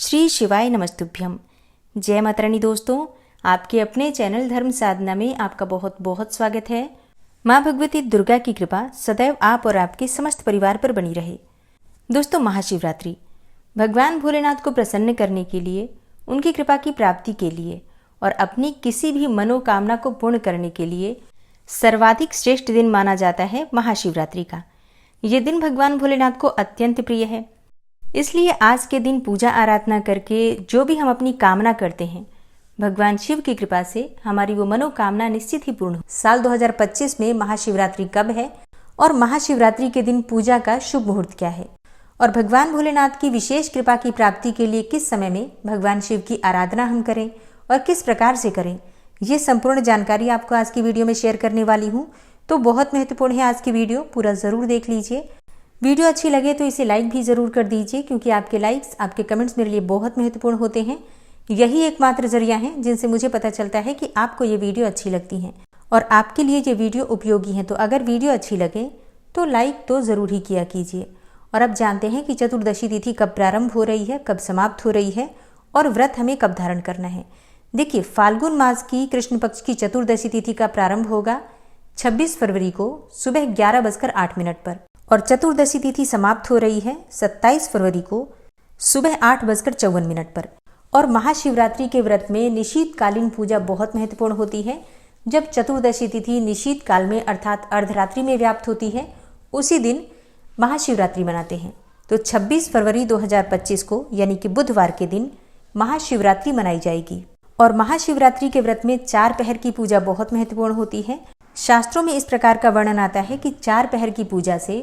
श्री शिवाय नमस्तुभ्यम। जय माता रानी। दोस्तों, आपके अपने चैनल धर्म साधना में आपका बहुत बहुत स्वागत है। माँ भगवती दुर्गा की कृपा सदैव आप और आपके समस्त परिवार पर बनी रहे। दोस्तों, महाशिवरात्रि भगवान भोलेनाथ को प्रसन्न करने के लिए, उनकी कृपा की प्राप्ति के लिए और अपनी किसी भी मनोकामना को पूर्ण करने के लिए सर्वाधिक श्रेष्ठ दिन माना जाता है महाशिवरात्रि का। ये दिन भगवान भोलेनाथ को अत्यंत प्रिय है। इसलिए आज के दिन पूजा आराधना करके जो भी हम अपनी कामना करते हैं, भगवान शिव की कृपा से हमारी वो मनोकामना निश्चित ही पूर्ण हो। साल 2025 में महाशिवरात्रि कब है और महाशिवरात्रि के दिन पूजा का शुभ मुहूर्त क्या है और भगवान भोलेनाथ की विशेष कृपा की प्राप्ति के लिए किस समय में भगवान शिव की आराधना हम करें और किस प्रकार से करें, ये संपूर्ण जानकारी आपको आज की वीडियो में शेयर करने वाली हूँ। तो बहुत महत्वपूर्ण है आज की वीडियो, पूरा ज़रूर देख लीजिए। वीडियो अच्छी लगे तो इसे लाइक भी ज़रूर कर दीजिए, क्योंकि आपके लाइक्स, आपके कमेंट्स मेरे लिए बहुत महत्वपूर्ण होते हैं। यही एकमात्र जरिया है जिनसे मुझे पता चलता है कि आपको ये वीडियो अच्छी लगती हैं और आपके लिए ये वीडियो उपयोगी है। तो अगर वीडियो अच्छी लगे तो लाइक तो ज़रूर ही किया कीजिए। और अब जानते हैं कि चतुर्दशी तिथि कब प्रारंभ हो रही है, कब समाप्त हो रही है और व्रत हमें कब धारण करना है। देखिए, फाल्गुन मास की कृष्ण पक्ष की चतुर्दशी तिथि का प्रारंभ होगा 26 फरवरी को सुबह 11:08 पर और चतुर्दशी तिथि समाप्त हो रही है 27 फरवरी को सुबह 8:54 पर। और महाशिवरात्रि के व्रत में निशीतकालीन पूजा बहुत महत्वपूर्ण होती है। जब चतुर्दशी तिथि निशीत काल में अर्थात अर्धरात्रि में व्याप्त होती है, उसी दिन महाशिवरात्रि मनाते हैं। तो 26 फरवरी 2025 को यानी कि बुधवार के दिन महाशिवरात्रि मनाई जाएगी। और महाशिवरात्रि के व्रत में 4 पहर की पूजा बहुत महत्वपूर्ण होती है। शास्त्रों में इस प्रकार का वर्णन आता है कि 4 पहर की पूजा से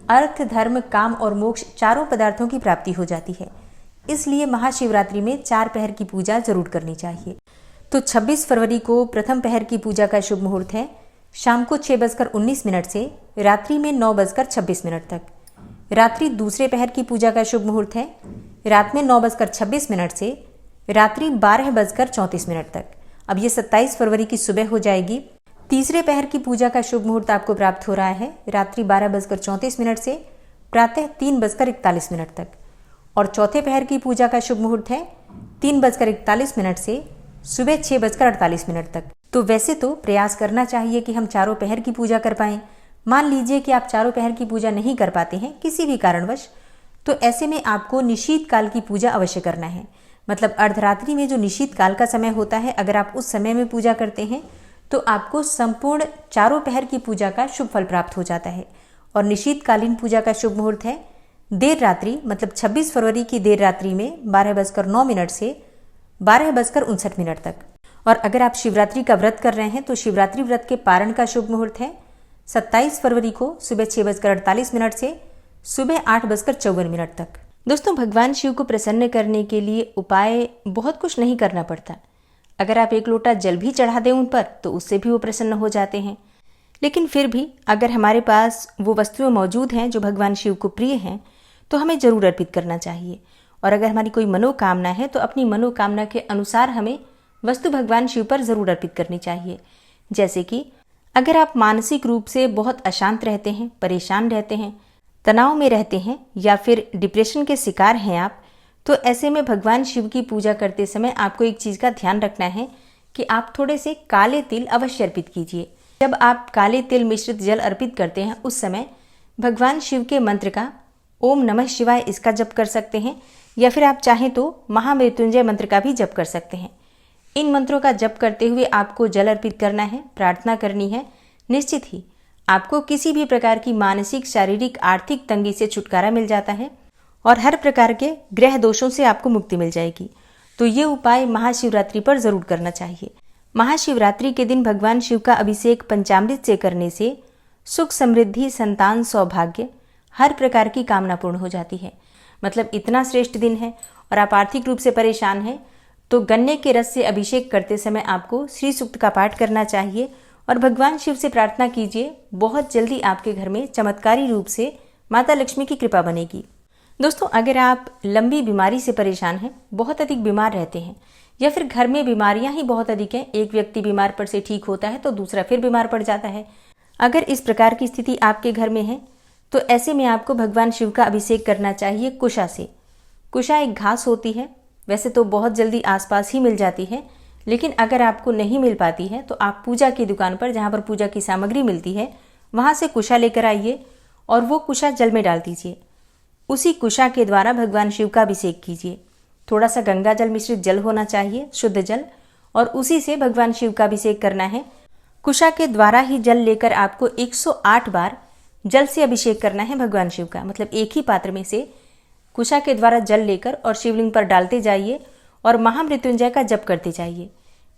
अर्थ, धर्म, काम और मोक्ष चारों पदार्थों की प्राप्ति हो जाती है। इसलिए महाशिवरात्रि में 4 पहर की पूजा जरूर करनी चाहिए। तो 26 फरवरी को प्रथम पहर की पूजा का शुभ मुहूर्त है शाम को 6:19 से रात्रि में 9:26 तक। रात्रि दूसरे पहर की पूजा का शुभ मुहूर्त है रात में 9:26 से रात्रि 12:34 तक। अब ये 27 फरवरी की सुबह हो जाएगी। तीसरे पहर की पूजा का शुभ मुहूर्त आपको प्राप्त हो रहा है रात्रि 12:34 से प्रातः 3:41 तक। और चौथे पहर की पूजा का शुभ मुहूर्त है 3:41 से सुबह 6:48 तक। तो वैसे तो प्रयास करना चाहिए कि हम चारों पहर की पूजा कर पाएं। मान लीजिए कि आप चारों पहर की पूजा नहीं कर पाते हैं किसी भी कारणवश, तो ऐसे में आपको निशीत काल की पूजा अवश्य करना है। मतलब अर्धरात्रि में जो निशीत काल का समय होता है, अगर आप उस समय में पूजा करते हैं तो आपको संपूर्ण चारों पहर की पूजा का शुभ फल प्राप्त हो जाता है। और निशीतकालीन पूजा का शुभ मुहूर्त है देर रात्रि, मतलब 26 फरवरी की देर रात्रि में 12:09 से 12:59 तक। और अगर आप शिवरात्रि का व्रत कर रहे हैं तो शिवरात्रि व्रत के पारण का शुभ मुहूर्त है 27 फरवरी को सुबह 6:48 से सुबह 8:54 तक। दोस्तों, भगवान शिव को प्रसन्न करने के लिए उपाय बहुत कुछ नहीं करना पड़ता। अगर आप 1 लोटा जल भी चढ़ा दें उन पर तो उससे भी वो प्रसन्न हो जाते हैं। लेकिन फिर भी अगर हमारे पास वो वस्तुएं मौजूद हैं जो भगवान शिव को प्रिय हैं, तो हमें जरूर अर्पित करना चाहिए। और अगर हमारी कोई मनोकामना है तो अपनी मनोकामना के अनुसार हमें वस्तु भगवान शिव पर जरूर अर्पित करनी चाहिए। जैसे कि अगर आप मानसिक रूप से बहुत अशांत रहते हैं, परेशान रहते हैं, तनाव में रहते हैं या फिर डिप्रेशन के शिकार हैं आप, तो ऐसे में भगवान शिव की पूजा करते समय आपको एक चीज़ का ध्यान रखना है कि आप थोड़े से काले तिल अवश्य अर्पित कीजिए। जब आप काले तिल मिश्रित जल अर्पित करते हैं उस समय भगवान शिव के मंत्र का ओम नमः शिवाय इसका जप कर सकते हैं, या फिर आप चाहें तो महामृत्युंजय मंत्र का भी जप कर सकते हैं। इन मंत्रों का जप करते हुए आपको जल अर्पित करना है, प्रार्थना करनी है। निश्चित ही आपको किसी भी प्रकार की मानसिक, शारीरिक, आर्थिक तंगी से छुटकारा मिल जाता है और हर प्रकार के ग्रह दोषों से आपको मुक्ति मिल जाएगी। तो ये उपाय महाशिवरात्रि पर जरूर करना चाहिए। महाशिवरात्रि के दिन भगवान शिव का अभिषेक पंचामृत से करने से सुख, समृद्धि, संतान, सौभाग्य, हर प्रकार की कामना पूर्ण हो जाती है। मतलब इतना श्रेष्ठ दिन है और आप आर्थिक रूप से परेशान हैं तो गन्ने के रस से अभिषेक करते समय आपको श्री सूक्त का पाठ करना चाहिए और भगवान शिव से प्रार्थना कीजिए। बहुत जल्दी आपके घर में चमत्कारी रूप से माता लक्ष्मी की कृपा बनेगी। दोस्तों, अगर आप लंबी बीमारी से परेशान हैं, बहुत अधिक बीमार रहते हैं या फिर घर में बीमारियां ही बहुत अधिक हैं, एक व्यक्ति बीमार पड़ से ठीक होता है तो दूसरा फिर बीमार पड़ जाता है, अगर इस प्रकार की स्थिति आपके घर में है तो ऐसे में आपको भगवान शिव का अभिषेक करना चाहिए कुशा से। कुशा एक घास होती है वैसे तो बहुत जल्दी आसपास ही मिल जाती है, लेकिन अगर आपको नहीं मिल पाती है तो आप पूजा की दुकान पर, जहाँ पर पूजा की सामग्री मिलती है, वहाँ से कुशा लेकर आइए और वो कुशा जल में डाल दीजिए। उसी कुशा के द्वारा भगवान शिव का अभिषेक कीजिए। थोड़ा सा गंगा जल मिश्रित जल होना चाहिए, शुद्ध जल, और उसी से भगवान शिव का अभिषेक करना है। कुशा के द्वारा ही जल लेकर आपको 108 बार जल से अभिषेक करना है भगवान शिव का। मतलब एक ही पात्र में से कुशा के द्वारा जल लेकर और शिवलिंग पर डालते जाइए और महामृत्युंजय का जप करते जाइए।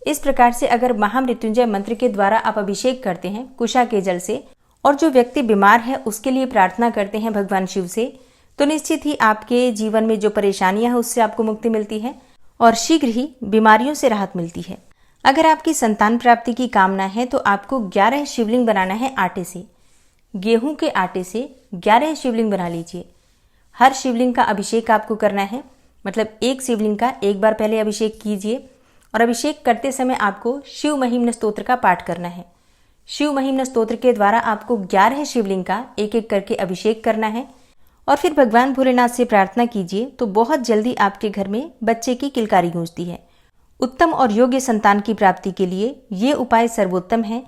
इस प्रकार से अगर महामृत्युंजय मंत्र के द्वारा आप अभिषेक करते हैं कुशा के जल से, और जो व्यक्ति बीमार है उसके लिए प्रार्थना करते हैं भगवान शिव से, तो निश्चित ही आपके जीवन में जो परेशानियां हैं उससे आपको मुक्ति मिलती है और शीघ्र ही बीमारियों से राहत मिलती है। अगर आपकी संतान प्राप्ति की कामना है तो आपको 11 शिवलिंग बनाना है आटे से। गेहूं के आटे से 11 शिवलिंग बना लीजिए। हर शिवलिंग का अभिषेक आपको करना है। मतलब एक शिवलिंग का एक बार पहले अभिषेक कीजिए और अभिषेक करते समय आपको शिव महिम्न स्तोत्र का पाठ करना है। शिव महिम्न स्तोत्र के द्वारा आपको 11 शिवलिंग का एक एक करके अभिषेक करना है और फिर भगवान भोलेनाथ से प्रार्थना कीजिए तो बहुत जल्दी आपके घर में बच्चे की किलकारी गूंजती है। उत्तम और योग्य संतान की प्राप्ति के लिए ये उपाय सर्वोत्तम है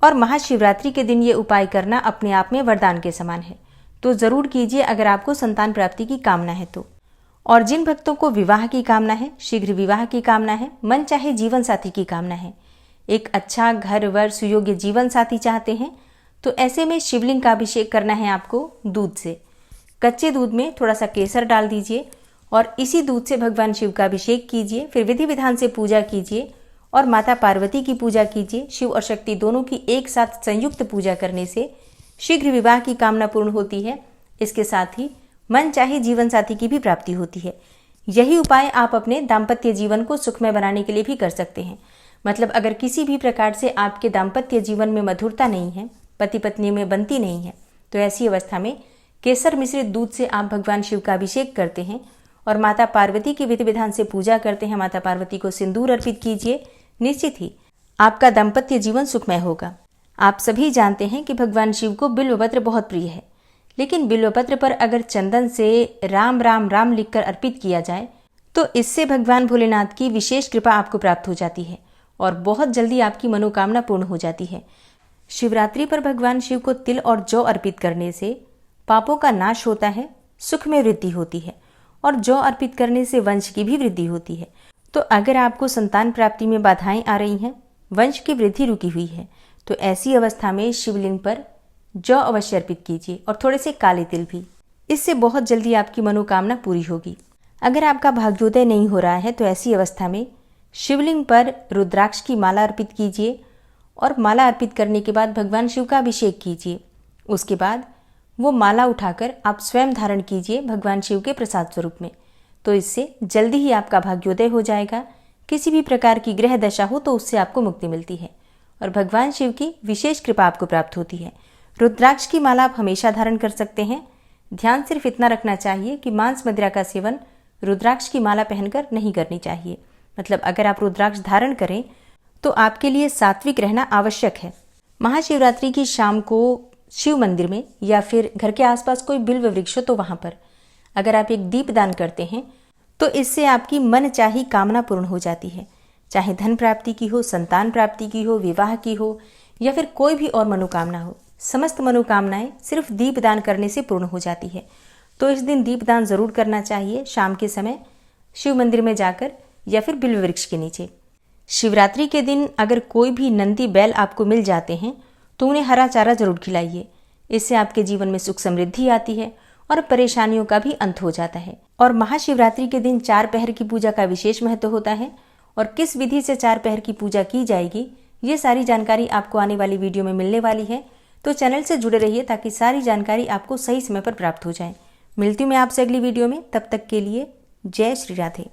और महाशिवरात्रि के दिन ये उपाय करना अपने आप में वरदान के समान है। तो जरूर कीजिए अगर आपको संतान प्राप्ति की कामना है तो। और जिन भक्तों को विवाह की कामना है, शीघ्र विवाह की कामना है, मन चाहे जीवन साथी की कामना है, एक अच्छा घर वर सुयोग्य जीवन साथी चाहते हैं, तो ऐसे में शिवलिंग का अभिषेक करना है आपको दूध से। कच्चे दूध में थोड़ा सा केसर डाल दीजिए और इसी दूध से भगवान शिव का अभिषेक कीजिए। फिर विधि विधान से पूजा कीजिए और माता पार्वती की पूजा कीजिए। शिव और शक्ति दोनों की एक साथ संयुक्त पूजा करने से शीघ्र विवाह की कामना पूर्ण होती है। इसके साथ ही मन चाहे जीवन साथी की भी प्राप्ति होती है। यही उपाय आप अपने दाम्पत्य जीवन को सुखमय बनाने के लिए भी कर सकते हैं। मतलब अगर किसी भी प्रकार से आपके दाम्पत्य जीवन में मधुरता नहीं है, पति पत्नी में बनती नहीं है, तो ऐसी अवस्था में केसर मिश्रित दूध से आप भगवान शिव का अभिषेक करते हैं और माता पार्वती की विधि विधान से पूजा करते हैं। माता पार्वती को सिंदूर अर्पित कीजिए। निश्चित ही आपका दाम्पत्य जीवन सुखमय होगा। आप सभी जानते हैं कि भगवान शिव को बिल्वपत्र बहुत प्रिय है, लेकिन बिल्वपत्र पर अगर चंदन से राम राम राम लिखकर अर्पित किया जाए तो इससे भगवान भोलेनाथ की विशेष कृपा आपको प्राप्त हो जाती है और बहुत जल्दी आपकी मनोकामना पूर्ण हो जाती है। शिवरात्रि पर भगवान शिव को तिल और जौ अर्पित करने से पापों का नाश होता है, सुख में वृद्धि होती है और जौ अर्पित करने से वंश की भी वृद्धि होती है। तो अगर आपको संतान प्राप्ति में बाधाएं आ रही हैं, वंश की वृद्धि रुकी हुई है, तो ऐसी अवस्था में शिवलिंग पर जौ अवश्य अर्पित कीजिए और थोड़े से काले तिल भी। इससे बहुत जल्दी आपकी मनोकामना पूरी होगी। अगर आपका भाग्योदय नहीं हो रहा है तो ऐसी अवस्था में शिवलिंग पर रुद्राक्ष की माला अर्पित कीजिए और माला अर्पित करने के बाद भगवान शिव का अभिषेक कीजिए। उसके बाद वो माला उठाकर आप स्वयं धारण कीजिए भगवान शिव के प्रसाद स्वरूप में। तो इससे जल्दी ही आपका भाग्योदय हो जाएगा। किसी भी प्रकार की ग्रह दशा हो तो उससे आपको मुक्ति मिलती है और भगवान शिव की विशेष कृपा आपको प्राप्त होती है। रुद्राक्ष की माला आप हमेशा धारण कर सकते हैं। ध्यान सिर्फ इतना रखना चाहिए कि मांस मदिरा का सेवन रुद्राक्ष की माला पहनकर नहीं करनी चाहिए। मतलब अगर आप रुद्राक्ष धारण करें तो आपके लिए सात्विक रहना आवश्यक है। महाशिवरात्रि की शाम को शिव मंदिर में या फिर घर के आसपास कोई बिल्व वृक्ष हो तो वहां पर अगर आप एक दीप दान करते हैं तो इससे आपकी मन चाही कामना पूर्ण हो जाती है। चाहे धन प्राप्ति की हो, संतान प्राप्ति की हो, विवाह की हो या फिर कोई भी और मनोकामना हो, समस्त मनोकामनाएं सिर्फ दीप दान करने से पूर्ण हो जाती है। तो इस दिन दीप दान जरूर करना चाहिए शाम के समय शिव मंदिर में जाकर या फिर बिल्व वृक्ष के नीचे। शिवरात्रि के दिन अगर कोई भी नंदी बैल आपको मिल जाते हैं तो उन्हें हरा चारा जरूर खिलाइए। इससे आपके जीवन में सुख समृद्धि आती है और परेशानियों का भी अंत हो जाता है। और महाशिवरात्रि के दिन 4 पहर की पूजा का विशेष महत्व होता है और किस विधि से 4 पहर की पूजा की जाएगी ये सारी जानकारी आपको आने वाली वीडियो में मिलने वाली है। तो चैनल से जुड़े रहिए ताकि सारी जानकारी आपको सही समय पर प्राप्त हो जाए। मिलती हूँ मैं आपसे अगली वीडियो में, तब तक के लिए जय श्री राधे।